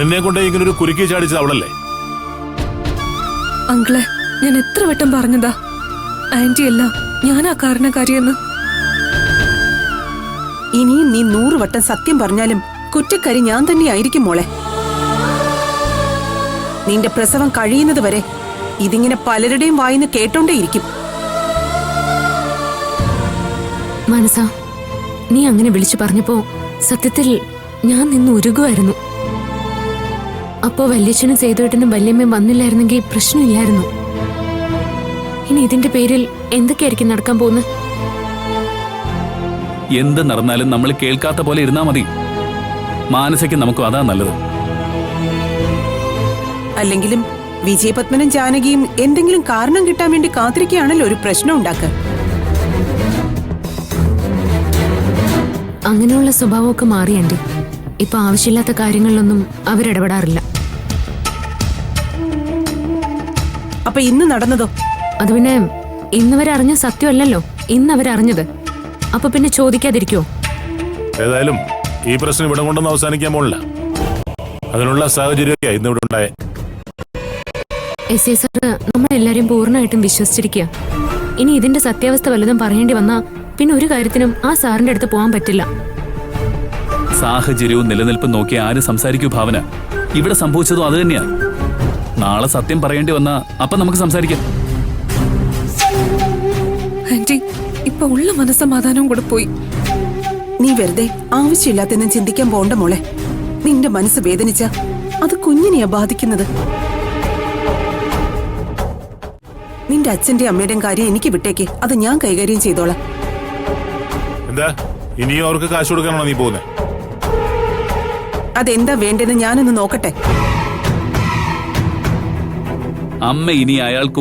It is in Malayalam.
നിന്നെ കൊണ്ട് ഇങ്ങനെ ഒരു കുരുക്കി ചാടിച്ചത് അവളല്ലേ? അങ്കിളെ, ഞാൻ എത്ര വട്ടം പറഞ്ഞതാ ആന്റി അല്ല ഞാനാ കാരണക്കാരിയെന്ന്. ഇനിയും നീ 100 വട്ടം സത്യം പറഞ്ഞാലും കുറ്റക്കാരി ഞാൻ തന്നെയായിരിക്കും മോളെ. നിന്റെ പ്രസവം കഴിയുന്നത് വരെ ഇതിങ്ങനെ പലരുടെയും വായിന്ന് കേട്ടോണ്ടേയിരിക്കും. മനസാ, നീ അങ്ങനെ വിളിച്ചു പറഞ്ഞപ്പോ സത്യത്തിൽ ഞാൻ നിന്ന് ഉരുകുമായിരുന്നു. അപ്പോ വല്യച്ഛനും സേതുവേട്ടനും വല്യമ്മയും വന്നില്ലായിരുന്നെങ്കിൽ പ്രശ്നമില്ലായിരുന്നു. ഇനി ഇതിന്റെ പേരിൽ എന്തൊക്കെയായിരിക്കും നടക്കാൻ പോകുന്നത്? എന്ത് നടന്നാലും നമ്മൾ കേൾക്കാത്ത പോലെ ഇരുന്നാ മതി. മാനസയ്ക്ക് നമുക്കും അതാ നല്ലത്. അല്ലെങ്കിലും വിജയപത്മനും ജാനകിയും എന്തെങ്കിലും കാരണം കിട്ടാൻ വേണ്ടി കാത്തിരിക്കുകയാണല്ലോ ഒരു പ്രശ്നം ഉണ്ടാക്കുക. അങ്ങനെയുള്ള സ്വഭാവമൊക്കെ മാറി ആന്റി. ഇപ്പൊ ആവശ്യമില്ലാത്ത കാര്യങ്ങളിലൊന്നും അവരിടപെടാറില്ല. അപ്പൊ ഇന്ന് നടന്നതോ? അത് പിന്നെ ഇന്നവരറിഞ്ഞ സത്യമല്ലല്ലോ ഇന്നവരറിഞ്ഞത്. അപ്പൊ പിന്നെ ചോദിക്കാതിരിക്കുവോ? ഏതായാലും ഈ പ്രശ്നം ഇവിടെ കൊണ്ടൊന്നും അവസാനിക്കാൻ പോണില്ല. അതിനുള്ള സാഹചര്യമൊക്കെ ഇന്ന് ഇവിടെ ഉണ്ടായേ. എസ് സാറ് നമ്മളെല്ലാരെയും പൂർണ്ണമായിട്ടും വിശ്വസിച്ചിരിക്കുക. ഇനി ഇതിന്റെ സത്യാവസ്ഥ വല്ലതും പറയേണ്ടി വന്നാ പിന്നെ ഒരു കാര്യത്തിനും ആ സാറിന്റെ അടുത്ത് പോകാൻ പറ്റില്ല. സാഹചര്യവും നിലനിൽപ്പും നോക്കി ആരും സംസാരിക്കൂ ഭാവന. ഇവിടെ സംഭവിച്ചതും അത് തന്നെയാ. നാളെ സത്യം പറയേണ്ടി വന്നാ അപ്പൊ നമുക്ക് സംസാരിക്കാം. ആന്റി, ഇപ്പൊ ഉള്ള മനസ്സമാധാനവും കൂടെ പോയി. നീ വെറുതെ ആവശ്യമില്ലാത്തൊന്നും ചിന്തിക്കാൻ പോണ്ട മോളെ. നിന്റെ മനസ്സ് വേദനിച്ച അത് കുഞ്ഞിനെയാ ബാധിക്കുന്നത്. നിന്റെ അച്ഛന്റെ അമ്മയുടെയും കാര്യം എനിക്ക് വിട്ടേക്ക്, അത് ഞാൻ കൈകാര്യം ചെയ്തോളാം. എന്താ ഇനിയും അവർക്ക് കാശ് കൊടുക്കാനാണോ നീ പോകുന്നത്? അതെന്താ വേണ്ടതെന്ന് ഞാനൊന്ന് നോക്കട്ടെ. അമ്മ ഇനി അയാൾക്ക്